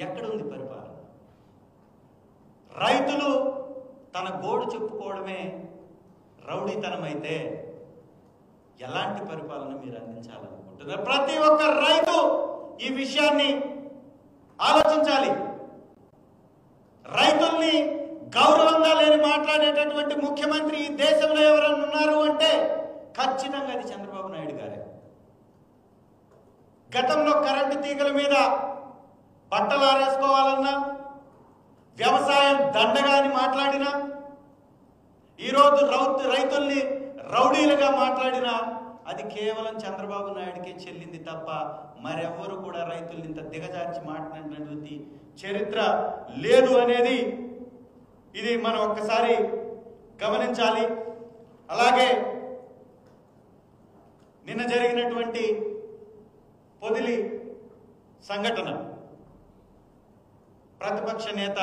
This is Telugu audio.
ఎక్కడుంది పరిపాలన? రైతులు తన గోడు చెప్పుకోవడమే రౌడీతనమైతే ఎలాంటి పరిపాలన మీరు అందించాలనుకుంటున్నారు? ప్రతి ఒక్క రైతు ఈ విషయాన్ని ఆలోచించాలి. రైతుల్ని గౌరవంగా లేని మాట్లాడేటటువంటి ముఖ్యమంత్రి ఈ దేశంలో ఎవరైనా ఉన్నారు అంటే ఖచ్చితంగా అది చంద్రబాబు నాయుడు గారే. గతంలో కరెంటు తీగల మీద బట్టలు ఆరేసుకోవాలన్నా, వ్యవసాయం దండగాని మాట్లాడినా, ఈరోజు రైతుల్ని రౌడీలుగా మాట్లాడినా అది కేవలం చంద్రబాబు నాయుడికే చెల్లింది తప్ప మరెవ్వరు కూడా రైతుల్ని ఇంత దిగజార్చి మాట్లాడినటువంటి చరిత్ర లేదు అనేది ఇది మనం ఒక్కసారి గమనించాలి. అలాగే నిన్న జరిగినటువంటి పొదిలి సంఘటన, ప్రతిపక్ష నేత